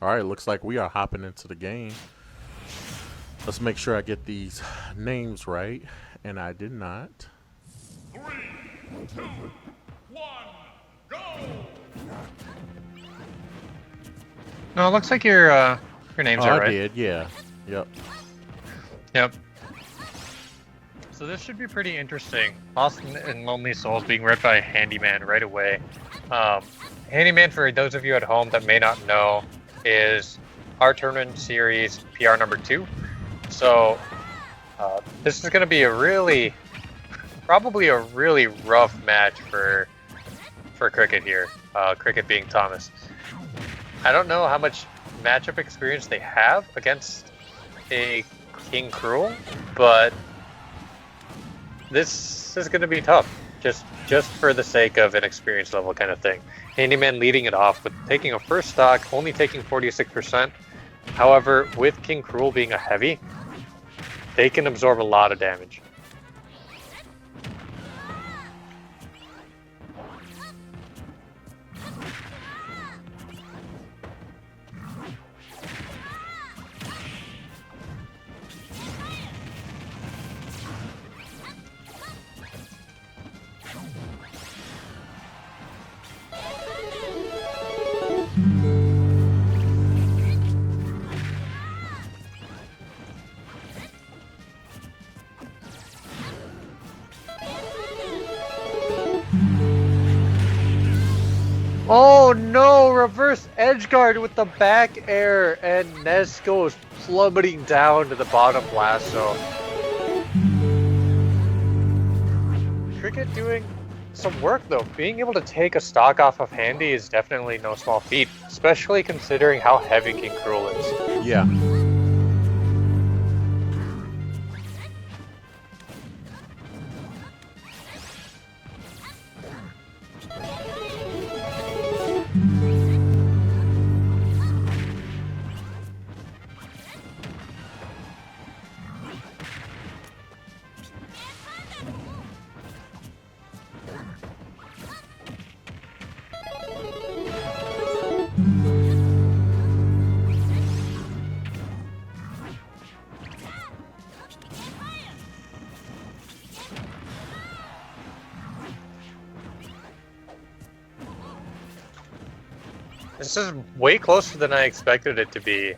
All right, looks like we are hopping into the game. Let's make sure I get these names right, and I did not. 3, 2, 1, go! No, it looks like your names are I right. did, yeah. Yep. Yep. So this should be pretty interesting. Lost and Lonely Souls being read by Handyman right away. Handyman, for those of you at home that may not know, is our tournament series PR number 2. So this is going to be probably a really rough match for Cricket here. Cricket being Thomas. I don't know how much matchup experience they have against a King Cruel, but this is going to be tough, just for the sake of an experience level kind of thing. Handyman leading it off with taking a first stock, only taking 46%. However, with King Cruel being a heavy, they can absorb a lot of damage. Oh no! Reverse edge guard with the back air, and Ness goes plummeting down to the bottom lasso. Cricket doing some work though. Being able to take a stock off of Handy is definitely no small feat, especially considering how heavy King Cruel is. Yeah. This is way closer than I expected it to be.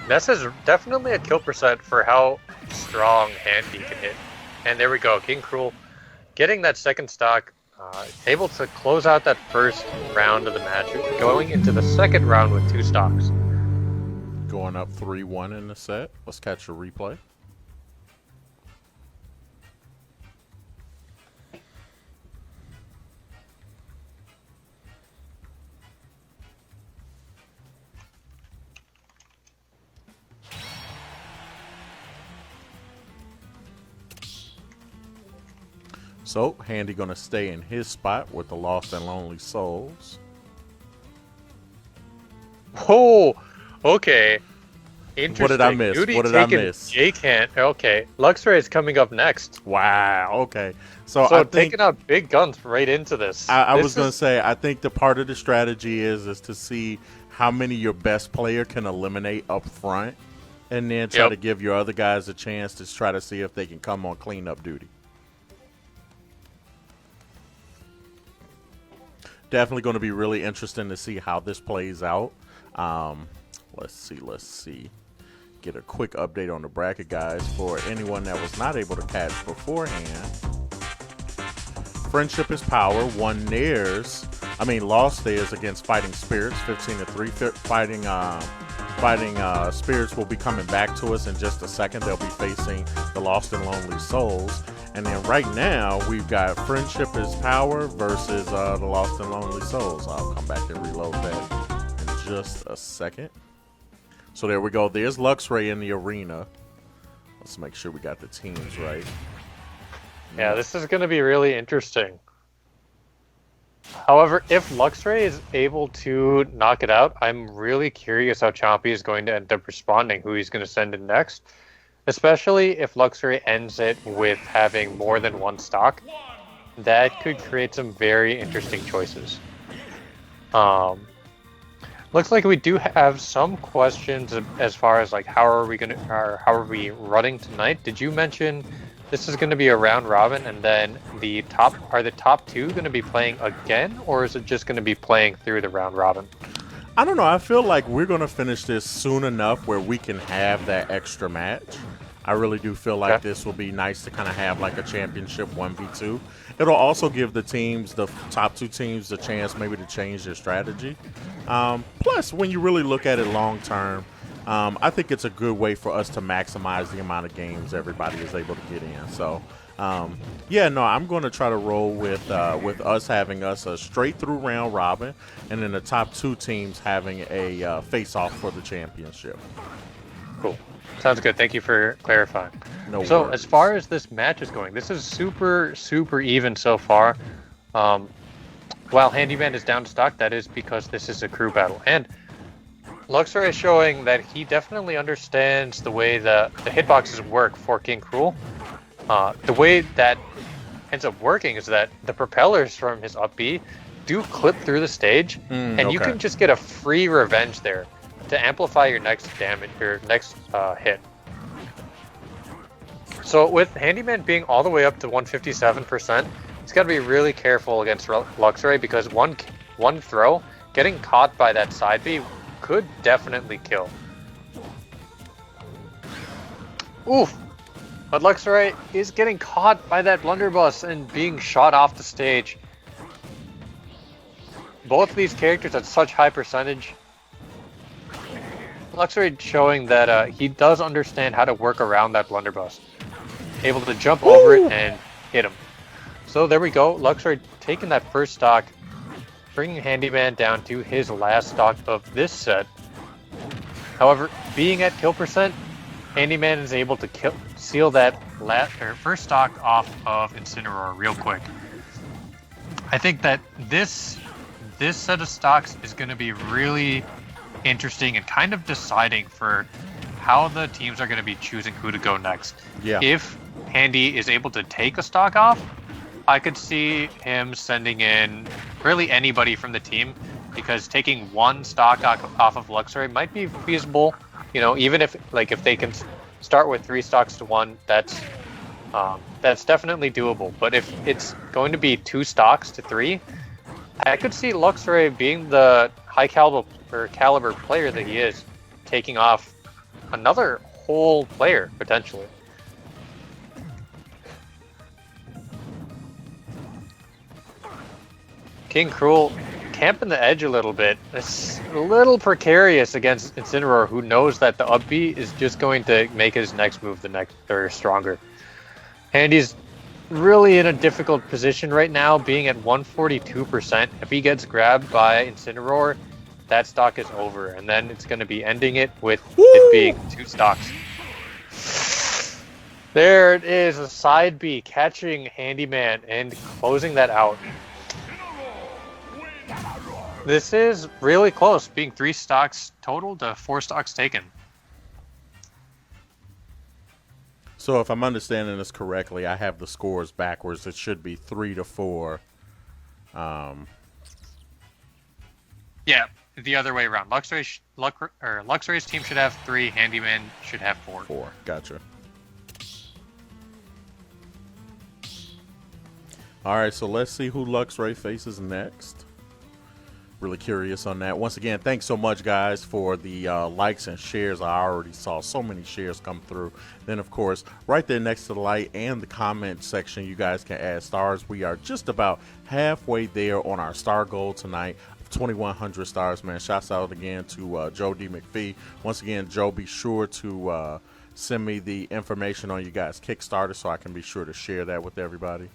Ness is definitely a kill percent for how strong Handy can hit. And there we go, King Cruel getting that second stock, able to close out that first round of the match, going into the second round with 2 stocks. Going up 3-1 in the set. Let's catch a replay. So, Handy gonna stay in his spot with the Lost and Lonely Souls. Oh, okay. Interesting. What did I miss? Nooty What did I taking miss? Okay, Luxray is coming up next. Wow, okay. So I think taking out big guns right into this. I was gonna say, I think the part of the strategy is to see how many your best player can eliminate up front, and then try to give your other guys a chance to try to see if they can come on cleanup duty. Definitely going to be really interesting to see how this plays out. Let's see. Get a quick update on the bracket, guys, for anyone that was not able to catch beforehand. Friendship is Power won lost theirs against Fighting Spirits, 15-3. Fighting Spirits will be coming back to us in just a second. They'll be facing the Lost and Lonely Souls. And then right now, we've got Friendship is Power versus the Lost and Lonely Souls. I'll come back and reload that in just a second. So there we go. There's Luxray in the arena. Let's make sure we got the teams right. Yeah, this is going to be really interesting. However, if Luxray is able to knock it out, I'm really curious how Chompy is going to end up responding, who he's going to send in next. Especially if Luxray ends it with having more than 1 stock. That could create some very interesting choices. Looks like we do have some questions as far as like how are we running tonight? Did you mention this is going to be a round robin, and then the top two going to be playing again, or is it just going to be playing through the round robin? I don't know. I feel like we're going to finish this soon enough where we can have that extra match. I really do feel like this will be nice to kind of have like a championship 1v2. It'll also give the teams, the top two teams, the chance maybe to change their strategy. Plus, when you really look at it long term, I think it's a good way for us to maximize the amount of games everybody is able to get in. So, yeah, no, I'm going to try to roll with us having us a straight through round robin, and then the top two teams having a face-off for the championship. Cool. Sounds good. Thank you for clarifying. No so worries. As far as this match is going, this is super even so far. While Handyman is down to stock, that is because this is a crew battle. And Luxray is showing that he definitely understands the way the hitboxes work for King Cruel. The way that ends up working is that the propellers from his up B do clip through the stage, and you can just get a free revenge there to amplify your next damage, your next hit. So with Handyman being all the way up to 157%, he's got to be really careful against Luxray, because one throw, getting caught by that side B could definitely kill. Oof! But Luxray is getting caught by that blunderbuss and being shot off the stage. Both of these characters at such high percentage. Luxray showing that he does understand how to work around that blunderbuss. Able to jump over it and hit him. So there we go. Luxray taking that first stock, bringing Handyman down to his last stock of this set. However, being at kill percent, Handyman is able to seal that first stock off of Incineroar real quick. I think that this set of stocks is going to be really interesting and kind of deciding for how the teams are going to be choosing who to go next. Yeah. If Handy is able to take a stock off, I could see him sending in really anybody from the team, because taking one stock off of Luxray might be feasible. You know, even if they can start with 3 stocks to 1, that's definitely doable. But if it's going to be 2 stocks to 3, I could see Luxray, being the high caliber player that he is, taking off another whole player potentially. King Cruel camping the edge a little bit. It's a little precarious against Incineroar, who knows that the up B is just going to make his next move stronger. Handy's really in a difficult position right now, being at 142%. If he gets grabbed by Incineroar, that stock is over, and then it's going to be ending it with it being 2 stocks. There it is, a side B catching Handyman and closing that out. This is really close, being 3 stocks total to 4 stocks taken. So if I'm understanding this correctly, I have the scores backwards. It should be 3-4. Yeah, the other way around. Luxray's team should have 3. Handyman should have 4. 4. Gotcha. All right, so let's see who Luxray faces next. Really curious on that. Once again, thanks so much, guys, for the likes and shares. I already saw so many shares come through. Then, of course, right there next to the like and the comment section, you guys can add stars. We are just about halfway there on our star goal tonight. 2,100 stars, man. Shouts out again to Joe D. McPhee. Once again, Joe, be sure to send me the information on you guys' Kickstarter so I can be sure to share that with everybody.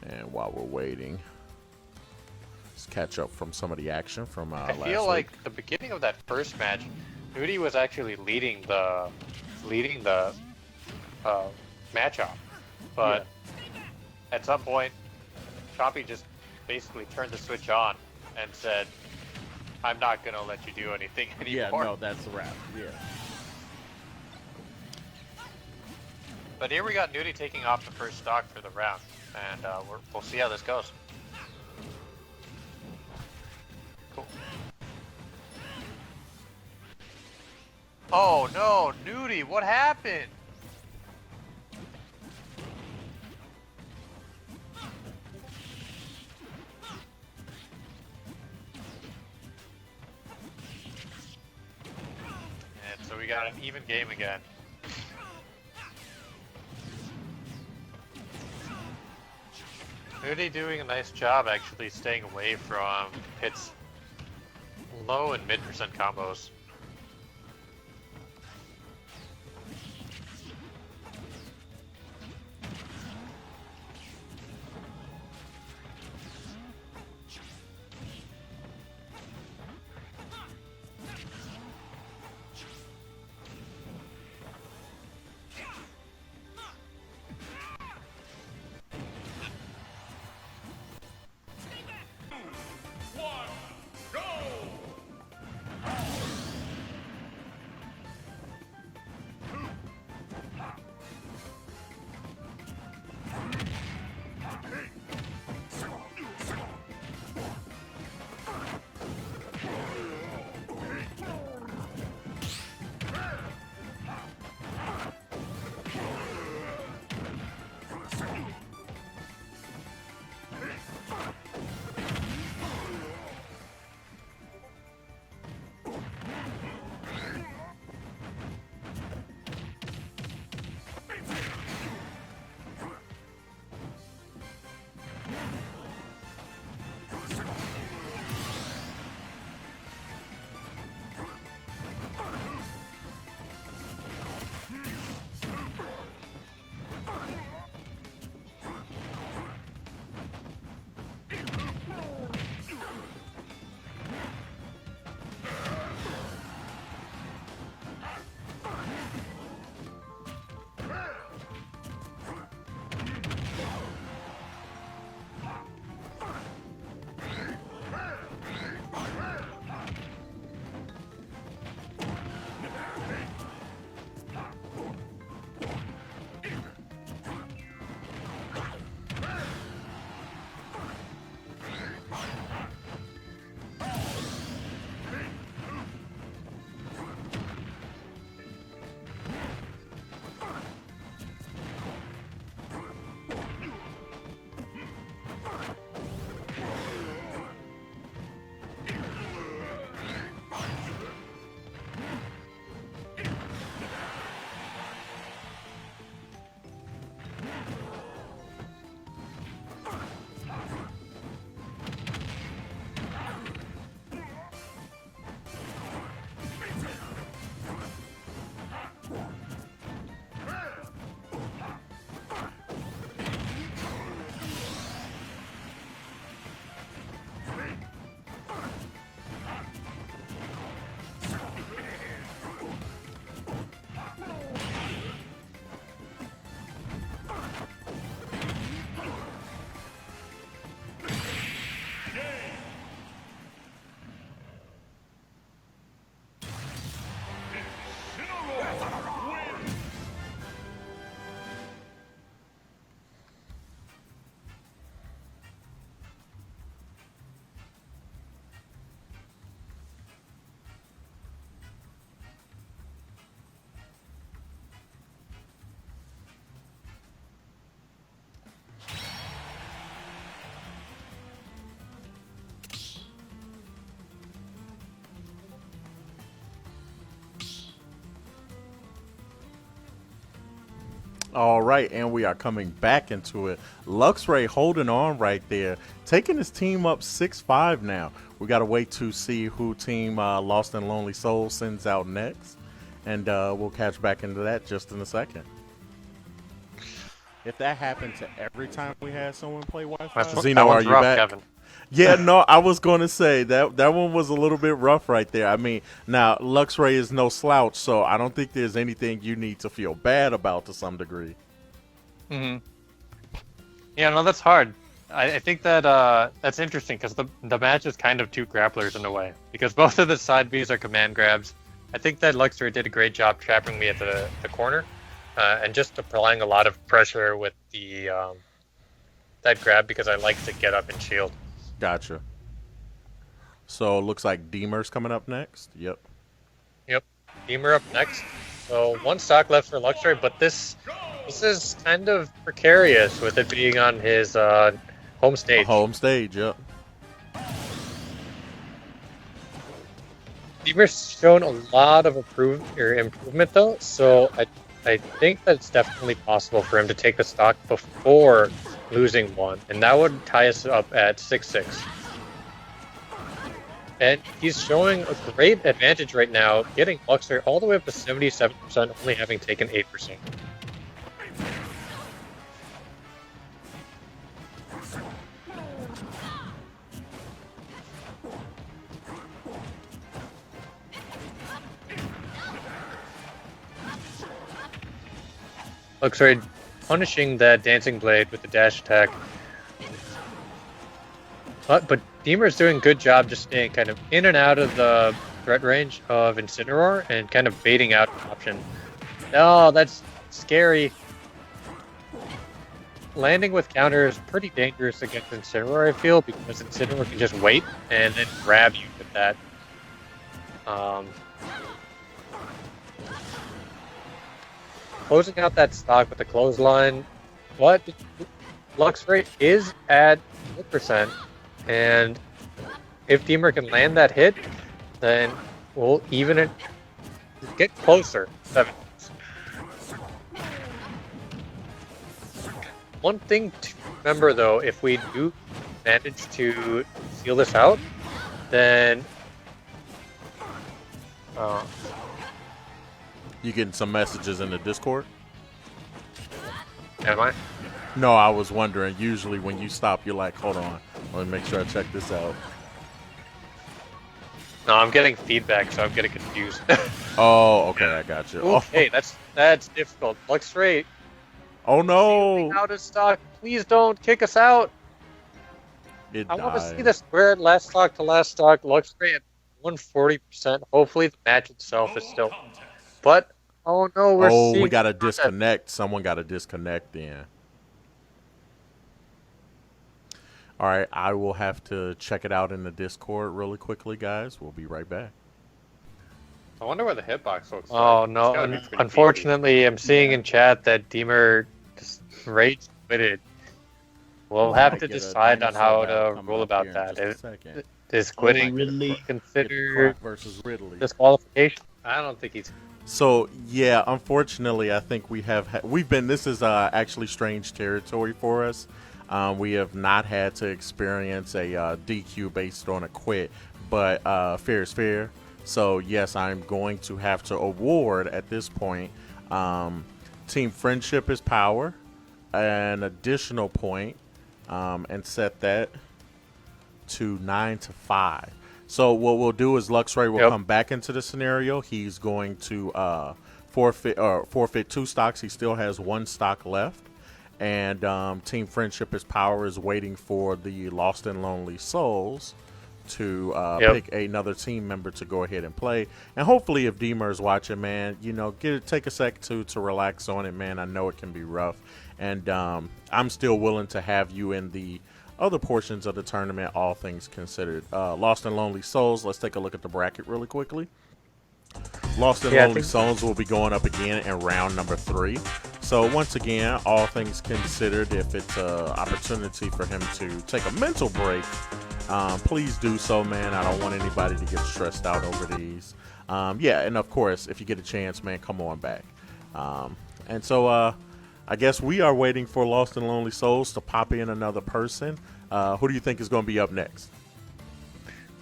And while we're waiting, let's catch up from some of the action from last week. I feel like the beginning of that first match, Nooty was actually leading the match off, but at some point, Chompy just basically turned the switch on and said, "I'm not gonna let you do anything anymore." Yeah, no, that's a wrap. Yeah. But here we got Nooty taking off the first stock for the round, and we'll see how this goes. Cool. Oh no, Nooty, what happened? And so we got an even game again. Nooty doing a nice job actually staying away from Pit's low and mid percent combos. All right, and we are coming back into it. Luxray holding on right there, taking his team up 6-5 now. We got to wait to see who team Lost and Lonely Souls sends out next, and we'll catch back into that just in a second. If that happened to every time we had someone play Wi-Fi, Xeno, are you rough, back? Kevin. Yeah, no, I was going to say that one was a little bit rough right there. I mean, now Luxray is no slouch, so I don't think there's anything you need to feel bad about to some degree. Mm-hmm. Yeah, no, that's hard. I think that that's interesting because the match is kind of two grapplers in a way because both of the side Bs are command grabs. I think that Luxray did a great job trapping me at the corner, and just applying a lot of pressure with the that grab because I like to get up and shield. Gotcha. So looks like D-Mur's coming up next. Yep. Yep. D-Mur up next. So 1 stock left for Luxray, but this is kind of precarious with it being on his home stage. Home stage, yep. D-Mur's shown a lot of improvement though, so I think that it's definitely possible for him to take the stock before losing 1, and that would tie us up at 6-6. And he's showing a great advantage right now, getting Luxray all the way up to 77%, only having taken 8%. Luxray punishing that Dancing Blade with the dash attack. But D-Mur's doing a good job just staying kind of in and out of the threat range of Incineroar and kind of baiting out an option. Oh, that's scary. Landing with counter is pretty dangerous against Incineroar, I feel, because Incineroar can just wait and then grab you with that. Closing out that stock with the clothesline, but Luxray is at 1%, and if D-Mur can land that hit, then we'll even it, get closer. 7. One thing to remember though, if we do manage to seal this out, then You getting some messages in the Discord? am I? No, I was wondering. Usually when you stop, you're like, hold on. Let me make sure I check this out. No, I'm getting feedback, so I'm getting confused. Oh, okay, I got you. Okay, that's difficult. Luxray, Oh no! out of stock. Please don't kick us out. It I want to died. see the square last stock to last stock. Luxray at 140%. Hopefully the match itself is still. But oh no, we're seeing. We got to disconnect. Someone got to disconnect then. All right, I will have to check it out in the Discord really quickly, guys. We'll be right back. I wonder where the hitbox looks like. Oh It's no! gotta be pretty Unfortunately, I'm seeing in chat that D-Mur just rage quitted. We'll have to decide on how to rule about that. Is quitting Ridley. considered versus Ridley. disqualification? I don't think he's. So yeah, unfortunately, I think we've been. This is actually strange territory for us. We have not had to experience a DQ based on a quit, but fair is fair. So yes, I'm going to have to award at this point. Team Friendship is power, an additional point, and set that to 9-5. So what we'll do is Luxray will come back into the scenario. He's going to forfeit 2 stocks. He still has 1 stock left. And Team Friendship is power is waiting for the Lost and Lonely Souls to pick another team member to go ahead and play. And hopefully if D-Mur is watching, man, you know, take a sec to relax on it, man. I know it can be rough. And I'm still willing to have you in the other portions of the tournament, all things considered. Lost and Lonely Souls, let's take a look at the bracket really quickly. Lost and Lonely Souls will be going up again in round number 3. So once again, all things considered, if it's an opportunity for him to take a mental break, please do so, man. I don't want anybody to get stressed out over these. Yeah, and of course, if you get a chance, man, come on back. And so I guess we are waiting for Lost and Lonely Souls to pop in another person. Who do you think is going to be up next?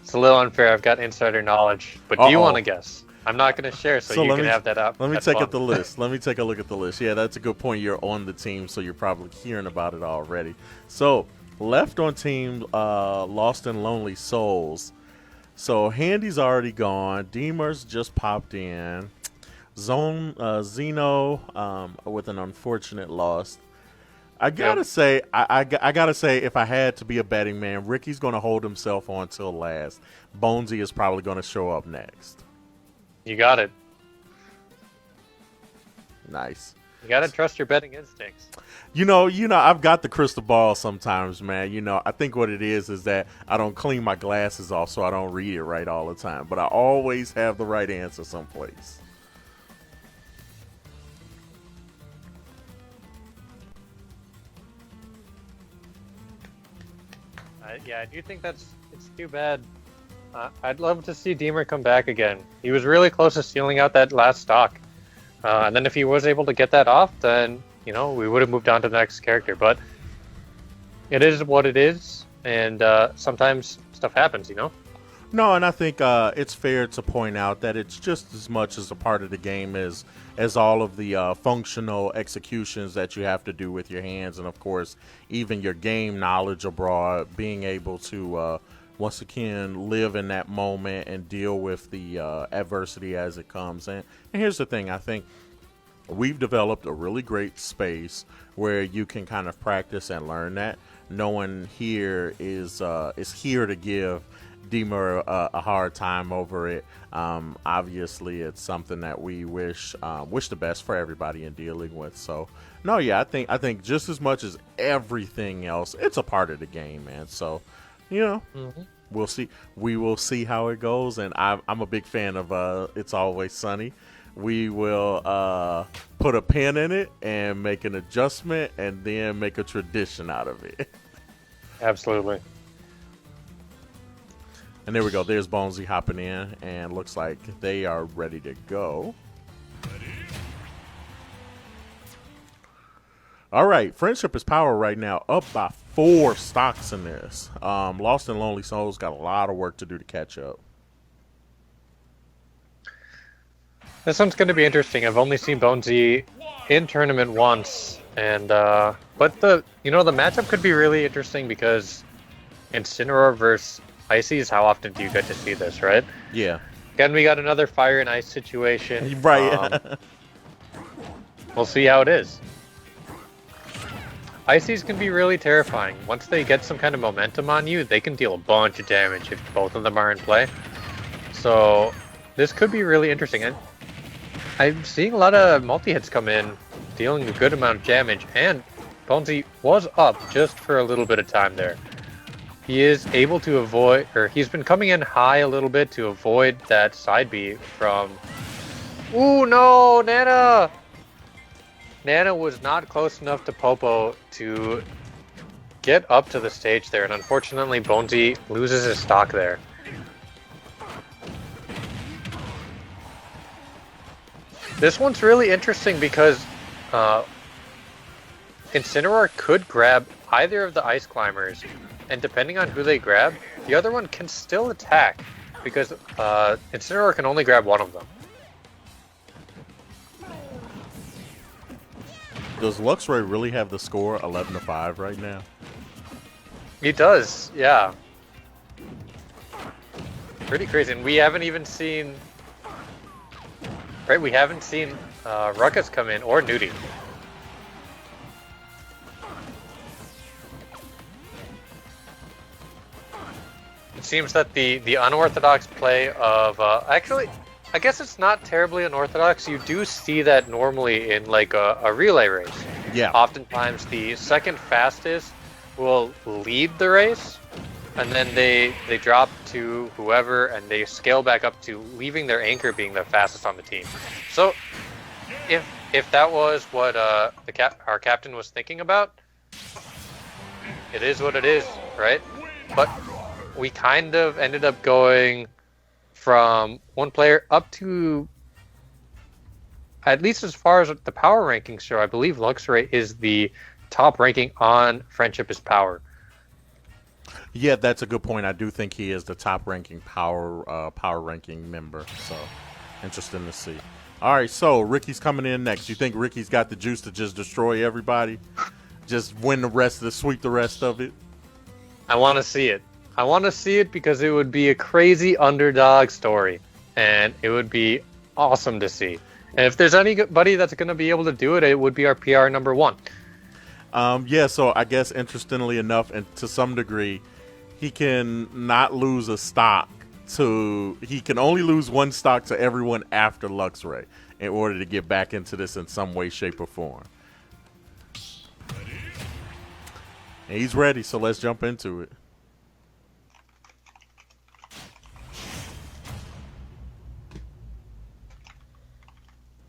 It's a little unfair. I've got insider knowledge, but do you want to guess? I'm not going to share, so you can have that up. Let me take at the list. Let me take a look at the list. Yeah, that's a good point. You're on the team, so you're probably hearing about it already. So left on team Lost and Lonely Souls. So Handy's already gone. D-Mur's just popped in. Xeno with an unfortunate loss. I gotta say, I gotta say, if I had to be a betting man, Ricky's gonna hold himself on till last. Bonezy is probably gonna show up next. You got it. Nice. You gotta trust your betting instincts. I've got the crystal ball sometimes, man. I think what it is that I don't clean my glasses off, so I don't read it right all the time. But I always have the right answer someplace. Yeah, I do think it's too bad. I'd love to see D-Mur come back again. He was really close to sealing out that last stock. And then if he was able to get that off, then, we would have moved on to the next character. But it is what it is, and sometimes stuff happens, No, and I think it's fair to point out that it's just as much as a part of the game as all of the functional executions that you have to do with your hands, and of course, even your game knowledge abroad, being able to once again live in that moment and deal with the adversity as it comes. And here's the thing, I think we've developed a really great space where you can kind of practice and learn that. No one here is here to give D-Mur a hard time over it. Obviously, it's something that we wish the best for everybody in dealing with. So, no, yeah, I think just as much as everything else, it's a part of the game, man. So, we'll see. We will see how it goes, and I'm a big fan of It's Always Sunny. We will put a pin in it and make an adjustment, and then make a tradition out of it. Absolutely. And there we go. There's Bonezy hopping in, and looks like they are ready to go. All right, Friendship is Power right now, up by 4 stocks in this. Lost and Lonely Souls got a lot of work to do to catch up. This one's going to be interesting. I've only seen Bonezy in tournament once, and but the matchup could be really interesting because Incineroar versus Ices, how often do you get to see this, right? Yeah. Again, we got another fire and ice situation. Right. We'll see how it is. Ices can be really terrifying. Once they get some kind of momentum on you, they can deal a bunch of damage if both of them are in play. So this could be really interesting. And I'm seeing a lot of multi-hits come in, dealing a good amount of damage, and Bonezy was up just for a little bit of time there. He is able to avoid, or he's been coming in high a little bit to avoid that side B from... Ooh, no, Nana! Nana was not close enough to Popo to get up to the stage there, and unfortunately Bonezy loses his stock there. This one's really interesting because Incineroar could grab either of the ice climbers, and depending on who they grab, the other one can still attack because Incineroar can only grab one of them. Does Luxray really have the score 11-5 right now? He does, yeah. Pretty crazy, and we haven't even seen... Right, we haven't seen Ruckus come in, or Nooty. It seems that the unorthodox play of... actually, I guess it's not terribly unorthodox. You do see that normally in like a relay race. Yeah. Oftentimes the second fastest will lead the race, and then they drop to whoever, and they scale back up to leaving their anchor being the fastest on the team. So, if that was what our captain was thinking about, it is what it is, right? But we kind of ended up going from one player up to, at least as far as the power rankings show, I believe Luxray is the top ranking on Friendship is Power. Yeah, that's a good point. I do think he is the top ranking power ranking member. So interesting to see. All right, so Ricky's coming in next. You think Ricky's got the juice to just destroy everybody? Just win the rest of sweep the rest of it? I want to see it. I want to see it because it would be a crazy underdog story, and it would be awesome to see. And if there's anybody that's going to be able to do it, it would be our PR number 1. Yeah, so I guess interestingly enough, and to some degree, he can not lose a stock he can only lose 1 stock to everyone after Luxray. in order to get back into this in some way, shape, or form. And he's ready, so let's jump into it.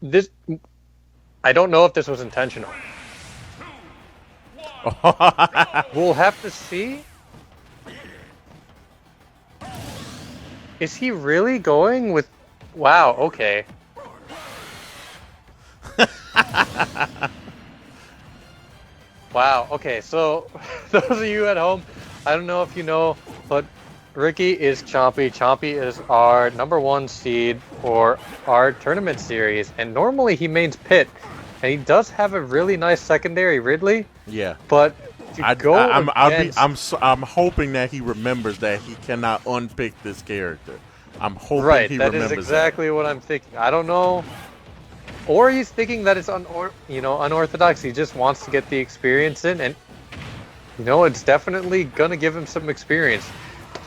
This, I don't know if this was intentional. We'll have to see. Is he really going with... Wow, okay. Wow, okay, so those of you at home, I don't know if you know, but Ricky is Chompy. Chompy is our #1 seed for our tournament series, and normally he mains Pit, and he does have a really nice secondary Ridley. Yeah, but I'm hoping that he remembers that he cannot unpick this character. I'm hoping he remembers that is exactly what I'm thinking. I don't know, or he's thinking that it's unorthodox. He just wants to get the experience in, and it's definitely gonna give him some experience.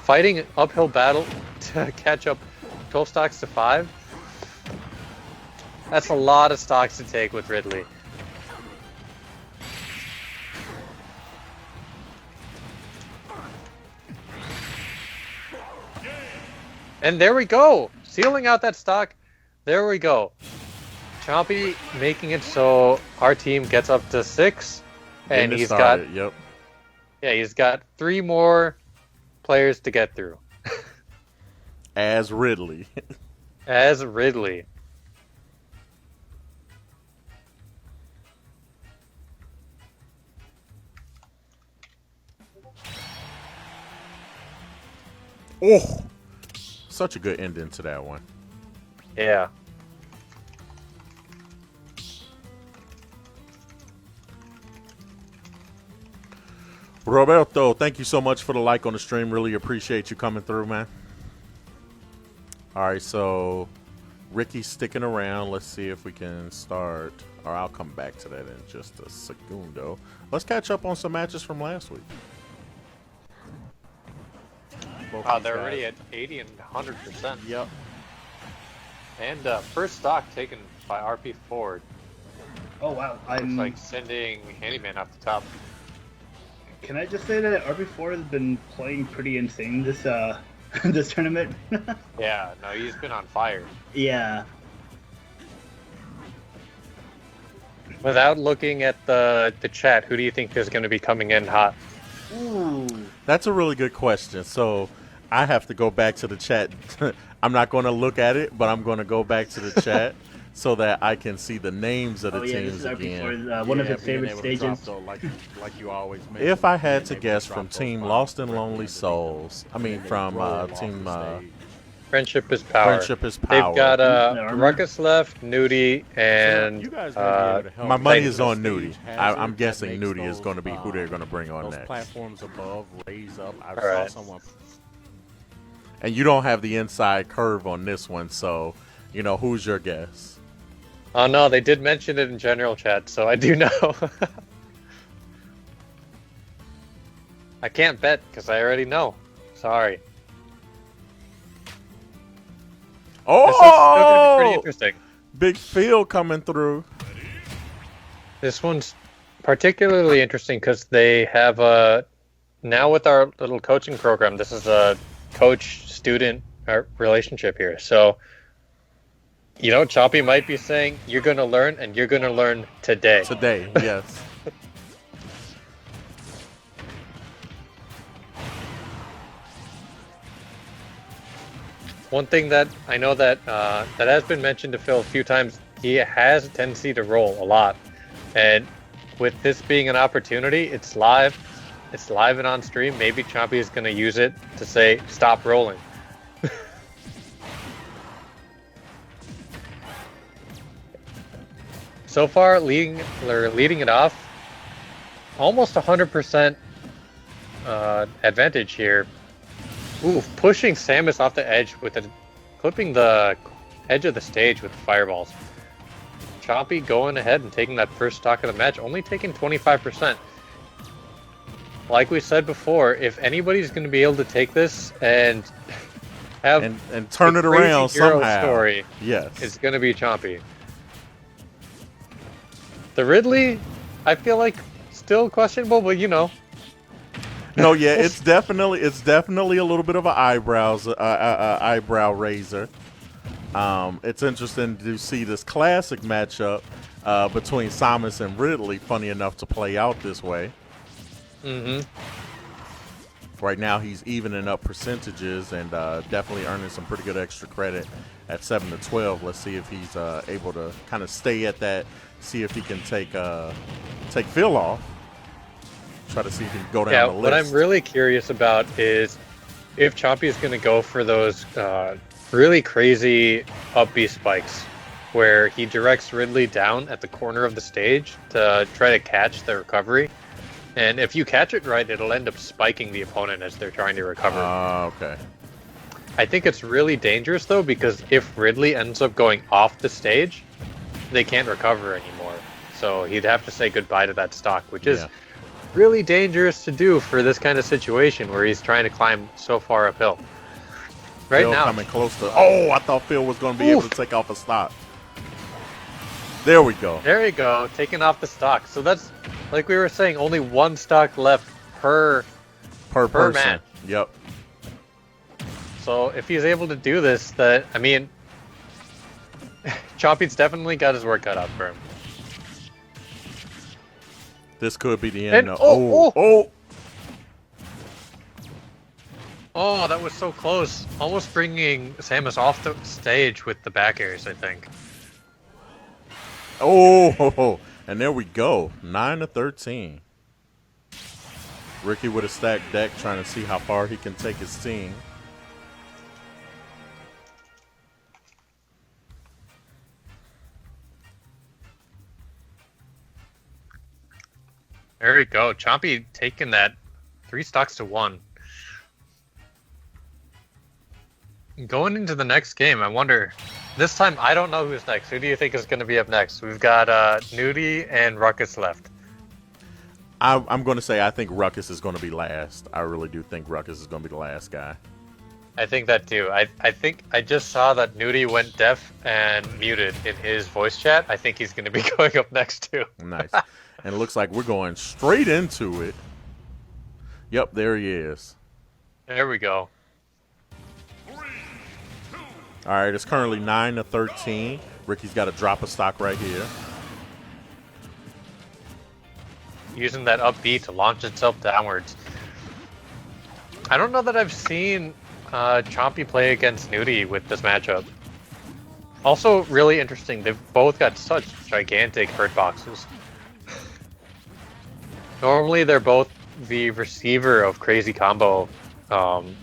Fighting an uphill battle to catch up 12 stocks to 5. That's a lot of stocks to take with Ridley. And there we go! Sealing out that stock. There we go. Chompy making it so our team gets up to 6. And he's got... Yep. Yeah, he's got 3 more players to get through. As Ridley. As Ridley. Oh! Such a good ending to that one. Yeah. Roberto, thank you so much for the like on the stream. Really appreciate you coming through, man. All right, so Ricky's sticking around. Let's see if we can start, or I'll come back to that in just a segundo. Let's catch up on some matches from last week. They're already at 80 and 100%. Yep. And first stock taken by RP Ford. Oh wow, Looks I'm like sending Handyman off the top. Can I just say that RP4 has been playing pretty insane this this tournament? Yeah, no, he's been on fire. Yeah. Without looking at the chat, who do you think is going to be coming in hot? Ooh. That's a really good question. So I have to go back to the chat. I'm not going to look at it, but I'm going to go back to the chat so that I can see the names of the This teams is again. RP4's, one of his favorite stages. Like you always make. If I had to guess from Team Lost and Lonely Souls, I mean from Team Friendship is power. Friendship is Power. They've got Ruckus left, Nooty, and you guys may be able to help. My money Titan is on Stage Nooty. has I'm it guessing that Nooty makes is going to be who they're going to bring on those next. platforms above raise up. I Alright. saw someone. And you don't have the inside curve on this one, so who's your guess? oh no, they did mention it in general chat, so I do know. I can't bet because I already know. Sorry. This is still gonna be pretty interesting. Big Phil coming through. This one's particularly interesting because they have now with our little coaching program, this is a coach-student relationship here. So, Chompy might be saying, you're going to learn, and you're going to learn today. Today, yes. One thing that I know that that has been mentioned to Phil a few times, he has a tendency to roll a lot. And with this being an opportunity, it's live and on stream. Maybe Chompy is going to use it to say, stop rolling. So far, leading it off, almost 100% advantage here. Ooh, pushing Samus off the edge clipping the edge of the stage with the fireballs. Chompy going ahead and taking that first stock of the match, only taking 25%. Like we said before, if anybody's going to be able to take this and have and turn a it around crazy hero somehow. story, Yes. it's going to be Chompy. The Ridley, I feel like still questionable, but you know. No, yeah, it's definitely a little bit of an eyebrow raiser. It's interesting to see this classic matchup between Samus and Ridley. Funny enough to play out this way. Mm-hmm. Right now, he's evening up percentages and definitely earning some pretty good extra credit at 7-12. Let's see if he's able to kind of stay at that. See if he can take Phil off. Try to see if he can go down the list. What I'm really curious about is if Chompy is going to go for those really crazy up B spikes where he directs Ridley down at the corner of the stage to try to catch the recovery. And if you catch it right, it'll end up spiking the opponent as they're trying to recover. Okay. I think it's really dangerous, though, because if Ridley ends up going off the stage, they can't recover anymore. So he'd have to say goodbye to that stock, which is really dangerous to do for this kind of situation where he's trying to climb so far uphill. Right Phil now, coming close to. Oh, I thought Phil was going to be able to take off a stock. There we go. There you go, taking off the stock. So that's, like we were saying, only one stock left per person. match. Yep. So if he's able to do this, I mean, Chompy's definitely got his work cut out for him. This could be the end. And, Oh, that was so close. Almost bringing Samus off the stage with the back airs, I think. Oh, and there we go. 9-13. Ricky with a stacked deck trying to see how far he can take his team. There we go. Chompy taking that 3 stocks to 1. Going into the next game, I wonder. This time, I don't know who's next. Who do you think is going to be up next? We've got Nooty and Ruckus left. I'm going to say I think Ruckus is going to be last. I really do think Ruckus is going to be the last guy. I think that too. I think I just saw that Nooty went deaf and muted in his voice chat. I think he's going to be going up next too. Nice. And it looks like we're going straight into it. Yep, there he is. There we go. All right, it's currently 9-13. Ricky's got to drop a stock right here. Using that up B to launch itself downwards. I don't know that I've seen Chompy play against Nooty with this matchup. Also, really interesting, they've both got such gigantic hurt boxes. Normally, they're both the receiver of crazy combo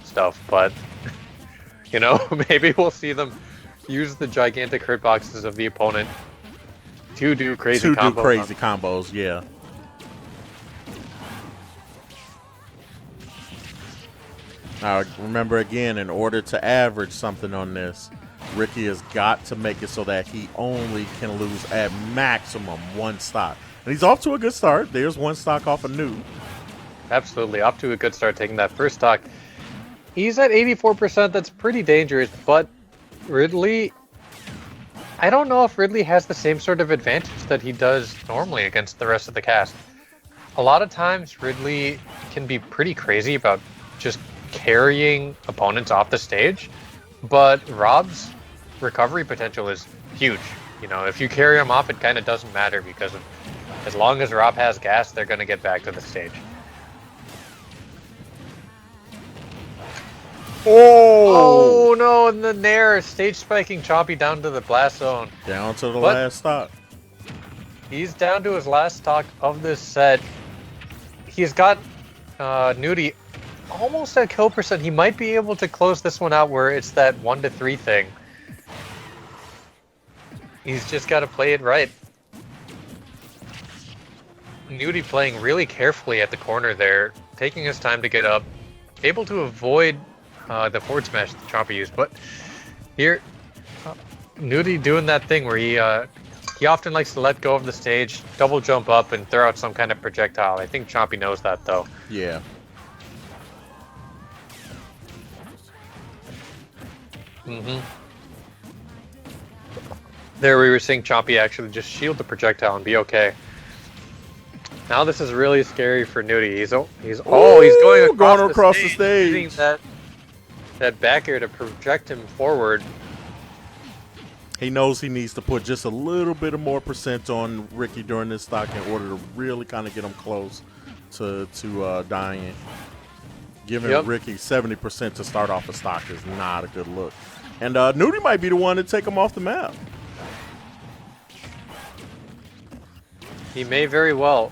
stuff, but you know, maybe we'll see them use the gigantic hurt boxes of the opponent to do crazy combos. Yeah. Now, remember again, in order to average something on this, Ricky has got to make it so that he only can lose at maximum 1 stock. And he's off to a good start. There's 1 stock off of Nooty. Absolutely, off to a good start taking that first stock. He's at 84%. That's pretty dangerous, but Ridley, I don't know if Ridley has the same sort of advantage that he does normally against the rest of the cast. A lot of times, Ridley can be pretty crazy about just carrying opponents off the stage, but R.O.B's recovery potential is huge. You know, if you carry him off, it kind of doesn't matter because as long as R.O.B has gas, they're going to get back to the stage. Oh no, and the Nair stage spiking Chompy down to the blast zone. Down to the last stock. He's down to his last stock of this set. He's got Nooty almost at kill percent. He might be able to close this one out where it's that 1-3 thing. He's just got to play it right. Nooty playing really carefully at the corner there, taking his time to get up, able to avoid the forward smash that Chompy used, but here, Nooty doing that thing where he often likes to let go of the stage, double jump up, and throw out some kind of projectile. I think Chompy knows that, though. Yeah. There we were seeing Chompy actually just shield the projectile and be okay. Now this is really scary for Nooty. He's going across the stage, using that back air to project him forward. He knows he needs to put just a little bit of more percent on Ricky during this stock in order to really kind of get him close to dying. Giving Ricky 70% to start off a stock is not a good look. And Nooty might be the one to take him off the map. He may very well.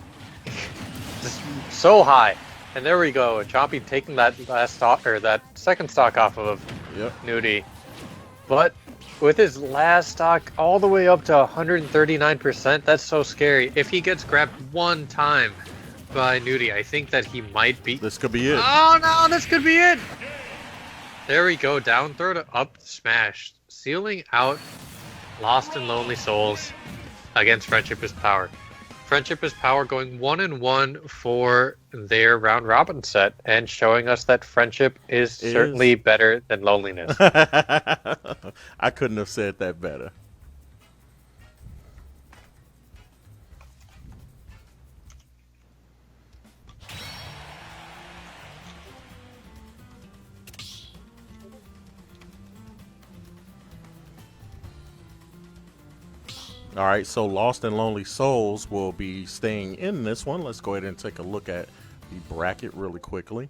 Just so high. And there we go. Chompy taking that last stock, or that second stock off of Nooty. But with his last stock all the way up to 139%, that's so scary. If he gets grabbed one time by Nooty, I think that he might be... This could be it. Oh no, this could be it! There we go. Down throw to up smash. Sealing out Lost and Lonely Souls against Friendship is Power. Friendship is Power going 1-1 for their round robin set and showing us that friendship is certainly better than loneliness. I couldn't have said that better. All right, so Lost and Lonely Souls will be staying in this one. Let's go ahead and take a look at the bracket really quickly.